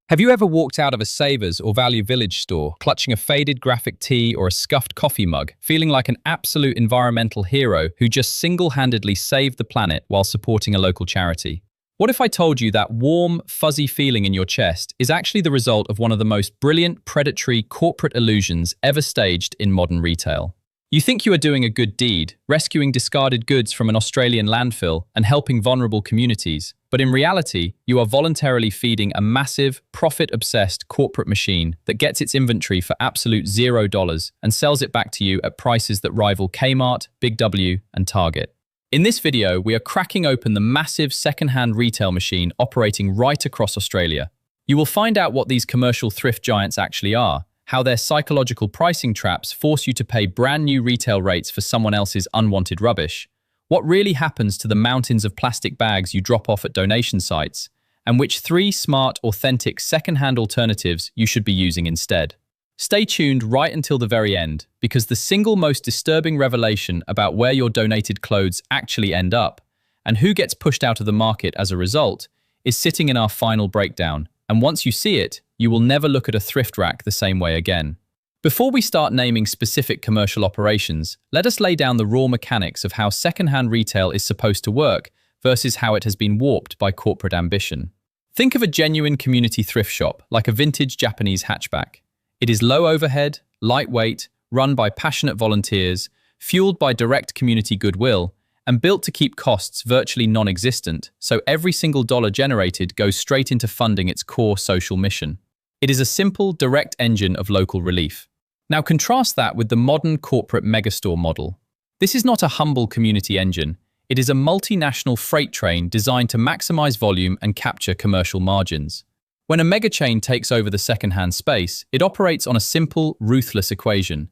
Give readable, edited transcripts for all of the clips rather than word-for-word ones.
Have you ever walked out of a Savers or Value Village store, clutching a faded graphic tee or a scuffed coffee mug, feeling like an absolute environmental hero who just single-handedly saved the planet while supporting a local charity? What if I told you that warm, fuzzy feeling in your chest is actually the result of one of the most brilliant, predatory corporate illusions ever staged in modern retail? You think you are doing a good deed, rescuing discarded goods from an Australian landfill and helping vulnerable communities, but in reality, you are voluntarily feeding a massive, profit-obsessed corporate machine that gets its inventory for absolute $0 and sells it back to you at prices that rival Kmart, Big W, and Target. In this video, we are cracking open the massive second-hand retail machine operating right across Australia. You will find out what these commercial thrift giants actually are, how their psychological pricing traps force you to pay brand new retail rates for someone else's unwanted rubbish, what really happens to the mountains of plastic bags you drop off at donation sites, and which 3 smart, authentic second-hand alternatives you should be using instead. Stay tuned right until the very end, because the single most disturbing revelation about where your donated clothes actually end up, and who gets pushed out of the market as a result, is sitting in our final breakdown, and once you see it, you will never look at a thrift rack the same way again. Before we start naming specific commercial operations, let us lay down the raw mechanics of how second-hand retail is supposed to work versus how it has been warped by corporate ambition. Think of a genuine community thrift shop, like a vintage Japanese hatchback. It is low overhead, lightweight, run by passionate volunteers, fueled by direct community goodwill, and built to keep costs virtually non-existent, so every single dollar generated goes straight into funding its core social mission. It is a simple, direct engine of local relief. Now contrast that with the modern corporate megastore model. This is not a humble community engine. It is a multinational freight train designed to maximize volume and capture commercial margins. When a mega chain takes over the second-hand space, it operates on a simple, ruthless equation.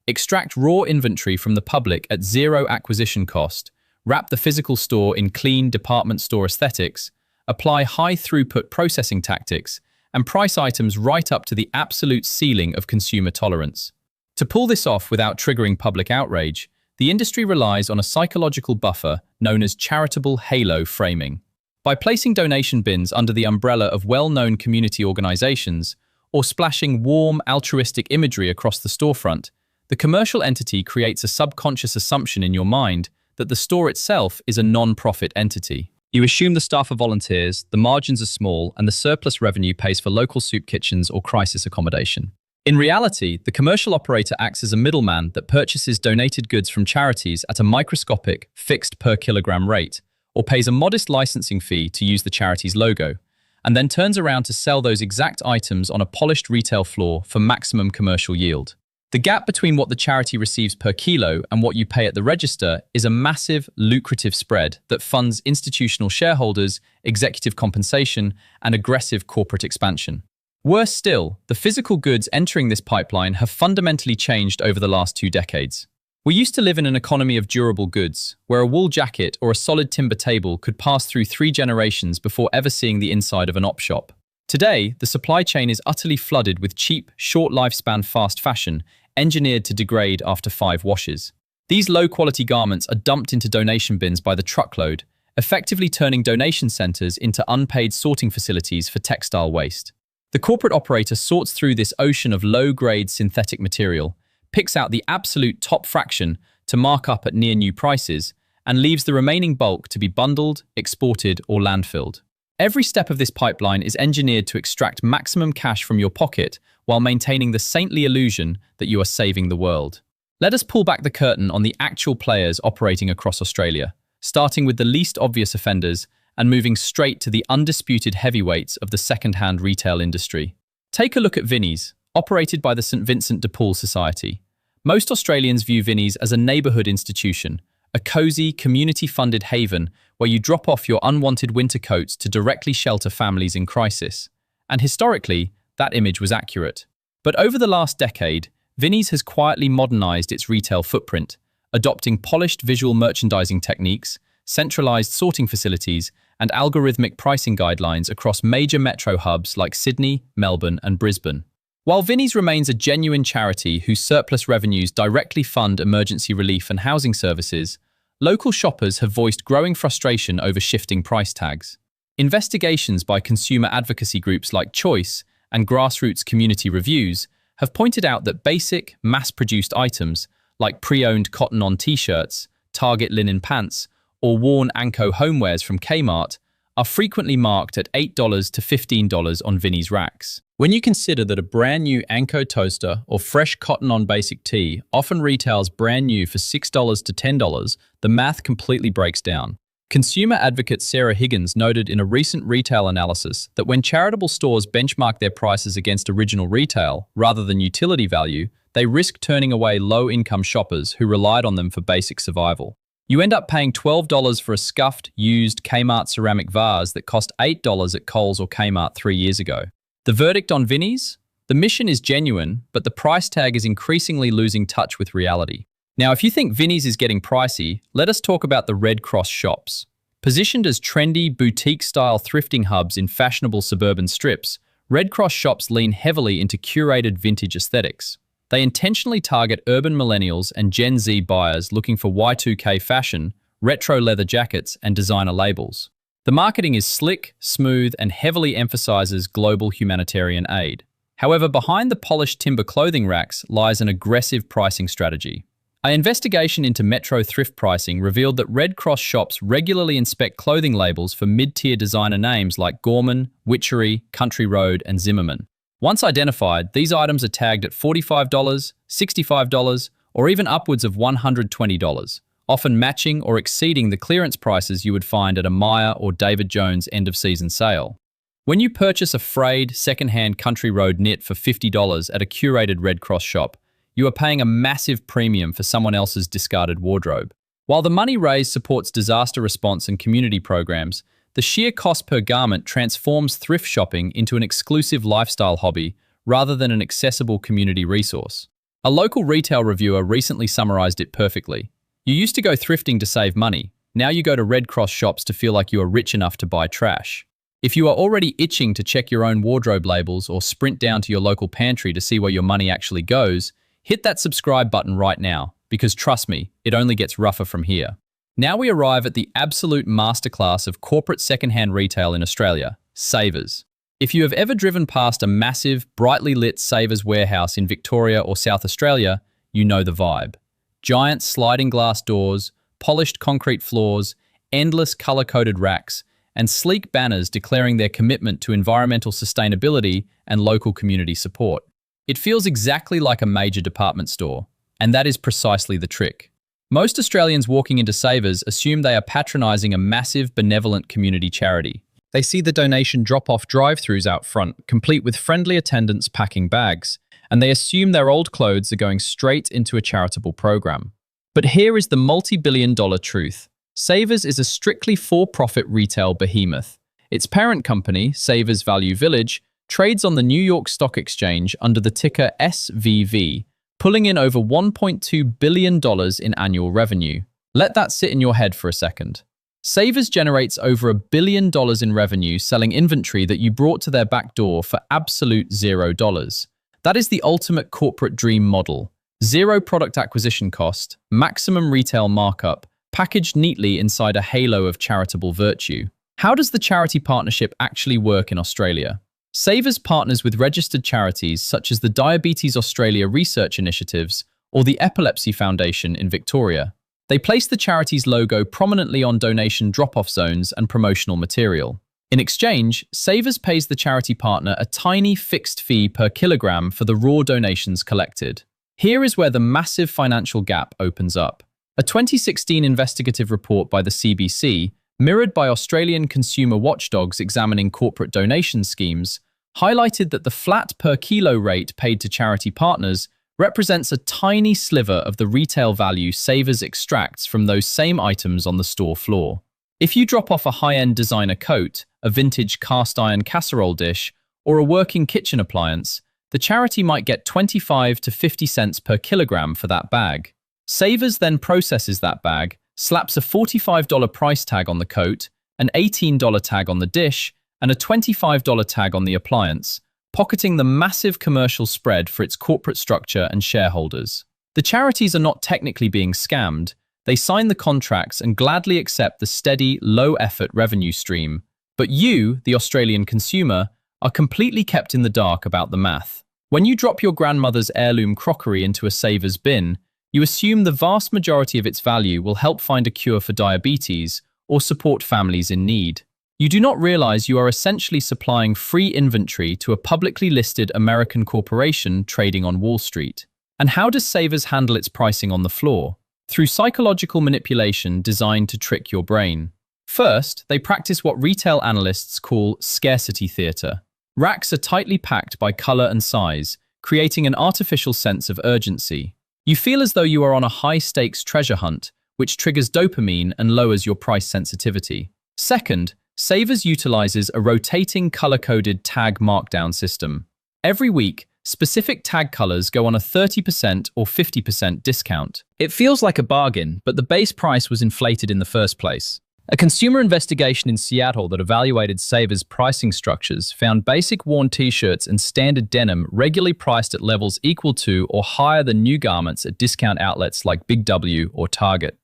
Extract raw inventory from the public at zero acquisition cost, wrap the physical store in clean department store aesthetics, apply high-throughput processing tactics, and price items right up to the absolute ceiling of consumer tolerance. To pull this off without triggering public outrage, the industry relies on a psychological buffer known as charitable halo framing. By placing donation bins under the umbrella of well-known community organizations, or splashing warm, altruistic imagery across the storefront, the commercial entity creates a subconscious assumption in your mind that the store itself is a non-profit entity. You assume the staff are volunteers, the margins are small, and the surplus revenue pays for local soup kitchens or crisis accommodation. In reality, the commercial operator acts as a middleman that purchases donated goods from charities at a microscopic, fixed per kilogram rate, or pays a modest licensing fee to use the charity's logo, and then turns around to sell those exact items on a polished retail floor for maximum commercial yield. The gap between what the charity receives per kilo and what you pay at the register is a massive, lucrative spread that funds institutional shareholders, executive compensation, and aggressive corporate expansion. Worse still, the physical goods entering this pipeline have fundamentally changed over the last 2 decades. We used to live in an economy of durable goods, where a wool jacket or a solid timber table could pass through 3 generations before ever seeing the inside of an op shop. Today, the supply chain is utterly flooded with cheap, short lifespan fast fashion, engineered to degrade after 5 washes. These low-quality garments are dumped into donation bins by the truckload, effectively turning donation centers into unpaid sorting facilities for textile waste. The corporate operator sorts through this ocean of low-grade synthetic material, picks out the absolute top fraction to mark up at near-new prices, and leaves the remaining bulk to be bundled, exported, or landfilled. Every step of this pipeline is engineered to extract maximum cash from your pocket while maintaining the saintly illusion that you are saving the world. Let us pull back the curtain on the actual players operating across Australia, starting with the least obvious offenders and moving straight to the undisputed heavyweights of the second-hand retail industry. Take a look at Vinnie's, operated by the St Vincent de Paul Society. Most Australians view Vinnie's as a neighbourhood institution, a cosy, community-funded haven where you drop off your unwanted winter coats to directly shelter families in crisis. And historically, that image was accurate. But over the last decade, Vinnie's has quietly modernized its retail footprint, adopting polished visual merchandising techniques, centralized sorting facilities, and algorithmic pricing guidelines across major metro hubs like Sydney, Melbourne, and Brisbane. While Vinnie's remains a genuine charity whose surplus revenues directly fund emergency relief and housing services, local shoppers have voiced growing frustration over shifting price tags. Investigations by consumer advocacy groups like Choice and grassroots community reviews have pointed out that basic, mass-produced items like pre-owned cotton-on t-shirts, Target linen pants, or worn Anko homewares from Kmart are frequently marked at $8 to $15 on Vinnie's racks. When you consider that a brand new Anko toaster or fresh cotton-on basic tee often retails brand new for $6 to $10, the math completely breaks down. Consumer advocate Sarah Higgins noted in a recent retail analysis that when charitable stores benchmark their prices against original retail rather than utility value, they risk turning away low-income shoppers who relied on them for basic survival. You end up paying $12 for a scuffed, used Kmart ceramic vase that cost $8 at Kohl's or Kmart 3 years ago. The verdict on Vinnie's? The mission is genuine, but the price tag is increasingly losing touch with reality. Now, if you think Vinnie's is getting pricey, let us talk about the Red Cross shops. Positioned as trendy, boutique-style thrifting hubs in fashionable suburban strips, Red Cross shops lean heavily into curated vintage aesthetics. They intentionally target urban millennials and Gen Z buyers looking for Y2K fashion, retro leather jackets, and designer labels. The marketing is slick, smooth, and heavily emphasizes global humanitarian aid. However, behind the polished timber clothing racks lies an aggressive pricing strategy. An investigation into Metro thrift pricing revealed that Red Cross shops regularly inspect clothing labels for mid-tier designer names like Gorman, Witchery, Country Road, and Zimmerman. Once identified, these items are tagged at $45, $65, or even upwards of $120, often matching or exceeding the clearance prices you would find at a Myer or David Jones end-of-season sale. When you purchase a frayed, second-hand Country Road knit for $50 at a curated Red Cross shop, you are paying a massive premium for someone else's discarded wardrobe. While the money raised supports disaster response and community programs, the sheer cost per garment transforms thrift shopping into an exclusive lifestyle hobby rather than an accessible community resource. A local retail reviewer recently summarized it perfectly. You used to go thrifting to save money. Now you go to Red Cross shops to feel like you are rich enough to buy trash. If you are already itching to check your own wardrobe labels or sprint down to your local pantry to see where your money actually goes, hit that subscribe button right now, because trust me, it only gets rougher from here. Now we arrive at the absolute masterclass of corporate secondhand retail in Australia, Savers. If you have ever driven past a massive, brightly lit Savers warehouse in Victoria or South Australia, you know the vibe. Giant sliding glass doors, polished concrete floors, endless color-coded racks, and sleek banners declaring their commitment to environmental sustainability and local community support. It feels exactly like a major department store, and that is precisely the trick. Most Australians walking into Savers assume they are patronising a massive, benevolent community charity. They see the donation drop-off drive-thrus out front, complete with friendly attendants packing bags, and they assume their old clothes are going straight into a charitable program. But here is the multi-billion-dollar truth. Savers is a strictly for-profit retail behemoth. Its parent company, Savers Value Village, trades on the New York Stock Exchange under the ticker SVV, pulling in over $1.2 billion in annual revenue. Let that sit in your head for a second. Savers generates over $1 billion in revenue selling inventory that you brought to their back door for absolute $0. That is the ultimate corporate dream model. Zero product acquisition cost, maximum retail markup, packaged neatly inside a halo of charitable virtue. How does the charity partnership actually work in Australia? Savers partners with registered charities such as the Diabetes Australia Research Initiatives or the Epilepsy Foundation in Victoria. They place the charity's logo prominently on donation drop-off zones and promotional material. In exchange, Savers pays the charity partner a tiny fixed fee per kilogram for the raw donations collected. Here is where the massive financial gap opens up. A 2016 investigative report by the CBC, mirrored by Australian consumer watchdogs examining corporate donation schemes, highlighted that the flat per kilo rate paid to charity partners represents a tiny sliver of the retail value Savers extracts from those same items on the store floor. If you drop off a high-end designer coat, a vintage cast-iron casserole dish, or a working kitchen appliance, the charity might get 25 to 50 cents per kilogram for that bag. Savers then processes that bag, slaps a $45 price tag on the coat, an $18 tag on the dish, and a $25 tag on the appliance, pocketing the massive commercial spread for its corporate structure and shareholders. The charities are not technically being scammed. They sign the contracts and gladly accept the steady, low-effort revenue stream. But you, the Australian consumer, are completely kept in the dark about the math. When you drop your grandmother's heirloom crockery into a saver's bin, you assume the vast majority of its value will help find a cure for diabetes or support families in need. You do not realize you are essentially supplying free inventory to a publicly listed American corporation trading on Wall Street. And how does Savers handle its pricing on the floor? Through psychological manipulation designed to trick your brain. First, they practice what retail analysts call scarcity theater. Racks are tightly packed by color and size, creating an artificial sense of urgency. You feel as though you are on a high-stakes treasure hunt, which triggers dopamine and lowers your price sensitivity. Second, Savers utilizes a rotating color-coded tag markdown system. Every week, specific tag colors go on a 30% or 50% discount. It feels like a bargain, but the base price was inflated in the first place. A consumer investigation in Seattle that evaluated Savers' pricing structures found basic worn t-shirts and standard denim regularly priced at levels equal to or higher than new garments at discount outlets like Big W or Target.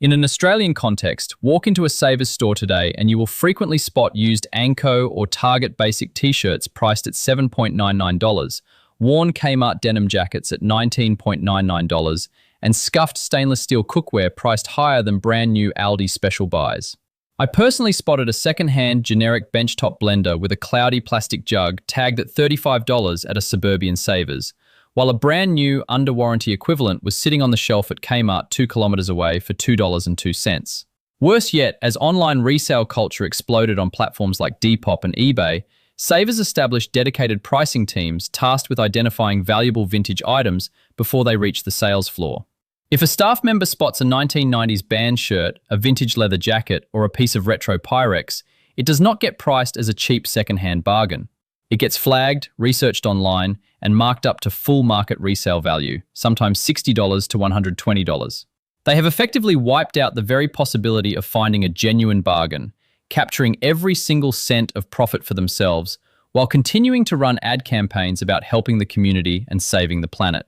In an Australian context, walk into a Savers store today and you will frequently spot used Anko or Target basic t-shirts priced at $7.99, worn Kmart denim jackets at $19.99, and scuffed stainless steel cookware priced higher than brand new Aldi special buys. I personally spotted a second-hand generic benchtop blender with a cloudy plastic jug tagged at $35 at a suburban Savers, while a brand new under-warranty equivalent was sitting on the shelf at Kmart 2 kilometers away for $2.02. Worse yet, as online resale culture exploded on platforms like Depop and eBay, Savers established dedicated pricing teams tasked with identifying valuable vintage items before they reach the sales floor. If a staff member spots a 1990s band shirt, a vintage leather jacket, or a piece of retro Pyrex, it does not get priced as a cheap second-hand bargain. It gets flagged, researched online, and marked up to full market resale value, sometimes $60 to $120. They have effectively wiped out the very possibility of finding a genuine bargain, capturing every single cent of profit for themselves, while continuing to run ad campaigns about helping the community and saving the planet.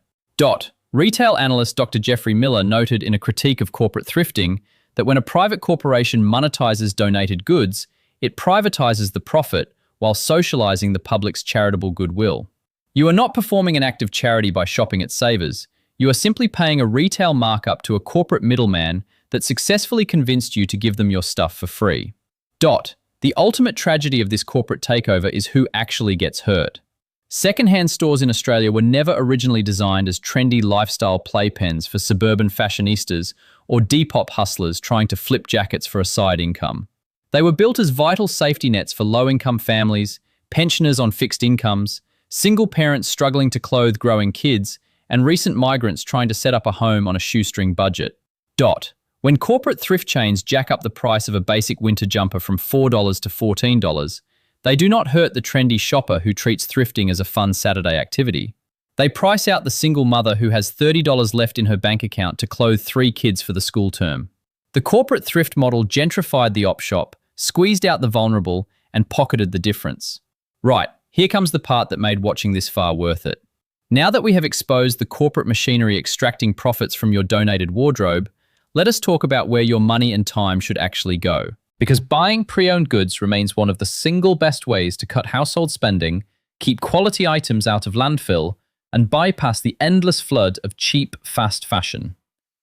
Retail analyst Dr. Jeffrey Miller noted in a critique of corporate thrifting that when a private corporation monetizes donated goods, it privatizes the profit while socializing the public's charitable goodwill. You are not performing an act of charity by shopping at Savers. You are simply paying a retail markup to a corporate middleman that successfully convinced you to give them your stuff for free. The ultimate tragedy of this corporate takeover is who actually gets hurt. Second-hand stores in Australia were never originally designed as trendy lifestyle playpens for suburban fashionistas or Depop hustlers trying to flip jackets for a side income. They were built as vital safety nets for low-income families, pensioners on fixed incomes, single parents struggling to clothe growing kids, and recent migrants trying to set up a home on a shoestring budget. When corporate thrift chains jack up the price of a basic winter jumper from $4 to $14, they do not hurt the trendy shopper who treats thrifting as a fun Saturday activity. They price out the single mother who has $30 left in her bank account to clothe 3 kids for the school term. The corporate thrift model gentrified the op shop, squeezed out the vulnerable, and pocketed the difference. Right, here comes the part that made watching this far worth it. Now that we have exposed the corporate machinery extracting profits from your donated wardrobe, let us talk about where your money and time should actually go. Because buying pre-owned goods remains one of the single best ways to cut household spending, keep quality items out of landfill, and bypass the endless flood of cheap, fast fashion.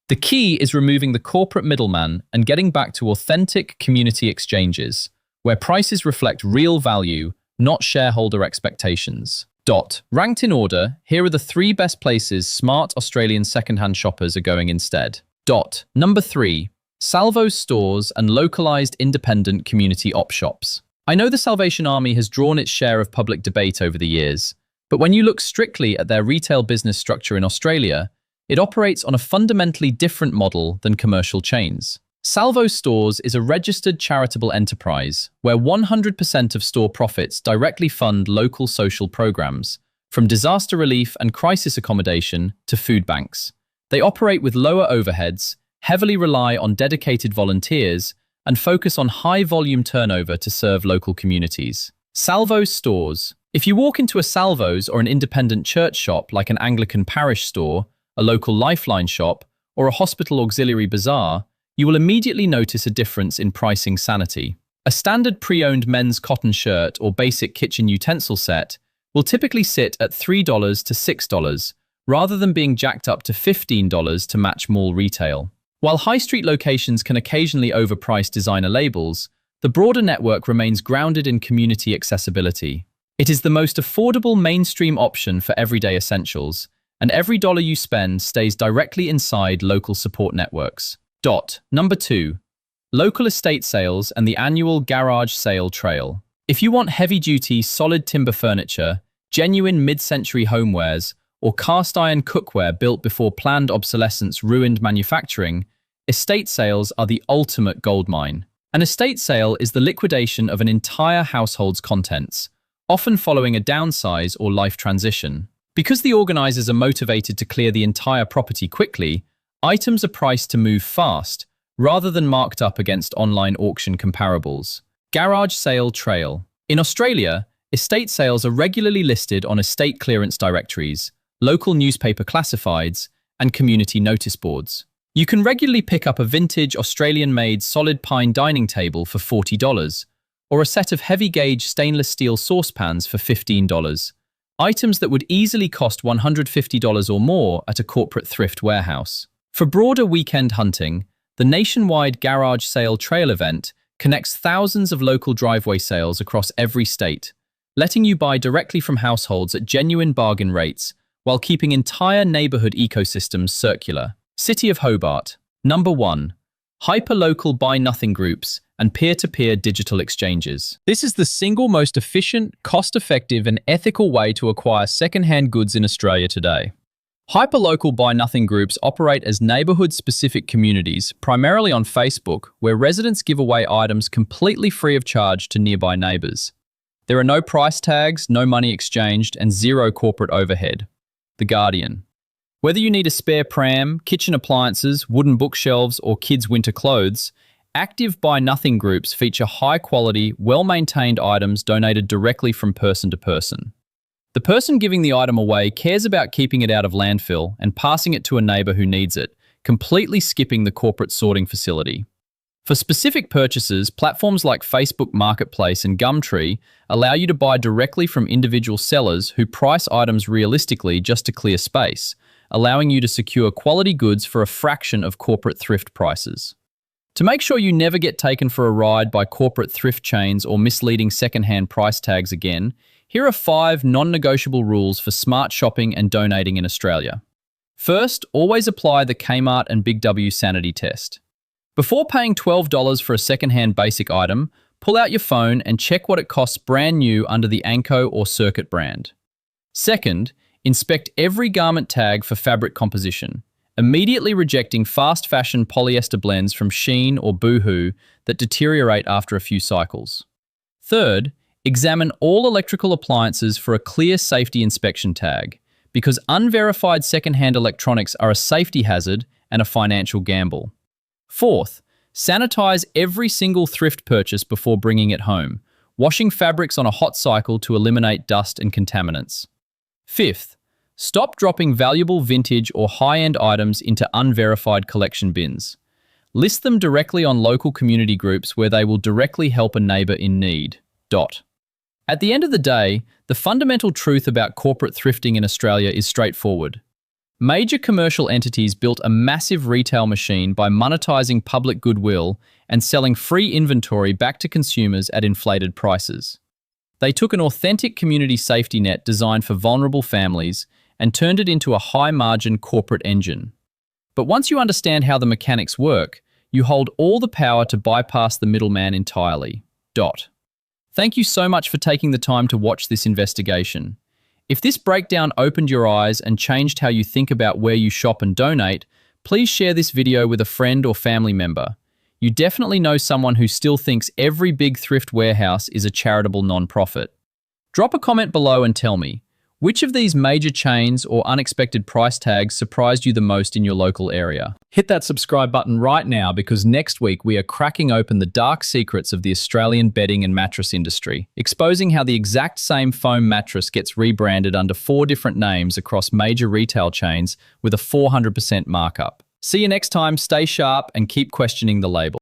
The key is removing the corporate middleman and getting back to authentic community exchanges, where prices reflect real value, not shareholder expectations. Ranked in order, here are the 3 best places smart Australian secondhand shoppers are going instead. Number 3. Salvo's stores and localized independent community op shops. I know the Salvation Army has drawn its share of public debate over the years, but when you look strictly at their retail business structure in Australia, it operates on a fundamentally different model than commercial chains. Salvo Stores is a registered charitable enterprise where 100% of store profits directly fund local social programs, from disaster relief and crisis accommodation to food banks. They operate with lower overheads, heavily rely on dedicated volunteers, and focus on high-volume turnover to serve local communities. Salvo's stores. If you walk into a Salvo's or an independent church shop like an Anglican parish store, a local Lifeline shop, or a hospital auxiliary bazaar, you will immediately notice a difference in pricing sanity. A standard pre-owned men's cotton shirt or basic kitchen utensil set will typically sit at $3 to $6, rather than being jacked up to $15 to match mall retail. While high street locations can occasionally overprice designer labels, the broader network remains grounded in community accessibility. It is the most affordable mainstream option for everyday essentials, and every dollar you spend stays directly inside local support networks. Number 2. Local estate sales and the annual garage sale trail. If you want heavy-duty, solid timber furniture, genuine mid-century homewares, or cast-iron cookware built before planned obsolescence ruined manufacturing, estate sales are the ultimate goldmine. An estate sale is the liquidation of an entire household's contents, often following a downsize or life transition. Because the organizers are motivated to clear the entire property quickly, items are priced to move fast, rather than marked up against online auction comparables. Garage sale trail. In Australia, estate sales are regularly listed on estate clearance directories, local newspaper classifieds, and community notice boards. You can regularly pick up a vintage Australian-made solid pine dining table for $40, or a set of heavy-gauge stainless steel saucepans for $15, items that would easily cost $150 or more at a corporate thrift warehouse. For broader weekend hunting, the nationwide garage sale trail event connects thousands of local driveway sales across every state, letting you buy directly from households at genuine bargain rates while keeping entire neighborhood ecosystems circular. City of Hobart. Number 1. Hyperlocal buy-nothing groups and peer-to-peer digital exchanges. This is the single most efficient, cost-effective and ethical way to acquire second-hand goods in Australia today. Hyperlocal buy-nothing groups operate as neighbourhood-specific communities, primarily on Facebook, where residents give away items completely free of charge to nearby neighbours. There are no price tags, no money exchanged, and zero corporate overhead. The Guardian. Whether you need a spare pram, kitchen appliances, wooden bookshelves, or kids' winter clothes, active buy-nothing groups feature high-quality, well-maintained items donated directly from person to person. The person giving the item away cares about keeping it out of landfill and passing it to a neighbour who needs it, completely skipping the corporate sorting facility. For specific purchases, platforms like Facebook Marketplace and Gumtree allow you to buy directly from individual sellers who price items realistically just to clear space, allowing you to secure quality goods for a fraction of corporate thrift prices. To make sure you never get taken for a ride by corporate thrift chains or misleading second-hand price tags again, here are 5 non-negotiable rules for smart shopping and donating in Australia. First, always apply the Kmart and Big W sanity test. Before paying $12 for a second-hand basic item, pull out your phone and check what it costs brand new under the Anko or Circuit brand. Second, inspect every garment tag for fabric composition, immediately rejecting fast fashion polyester blends from Shein or Boohoo that deteriorate after a few cycles. Third, examine all electrical appliances for a clear safety inspection tag, because unverified second-hand electronics are a safety hazard and a financial gamble. Fourth, sanitize every single thrift purchase before bringing it home, washing fabrics on a hot cycle to eliminate dust and contaminants. Fifth, stop dropping valuable vintage or high-end items into unverified collection bins. List them directly on local community groups where they will directly help a neighbour in need. At the end of the day, the fundamental truth about corporate thrifting in Australia is straightforward. Major commercial entities built a massive retail machine by monetizing public goodwill and selling free inventory back to consumers at inflated prices. They took an authentic community safety net designed for vulnerable families and turned it into a high-margin corporate engine. But once you understand how the mechanics work, you hold all the power to bypass the middleman entirely. Thank you so much for taking the time to watch this investigation. If this breakdown opened your eyes and changed how you think about where you shop and donate, please share this video with a friend or family member. You definitely know someone who still thinks every big thrift warehouse is a charitable non-profit. Drop a comment below and tell me, which of these major chains or unexpected price tags surprised you the most in your local area? Hit that subscribe button right now, because next week we are cracking open the dark secrets of the Australian bedding and mattress industry, exposing how the exact same foam mattress gets rebranded under 4 different names across major retail chains with a 400% markup. See you next time, stay sharp and keep questioning the label.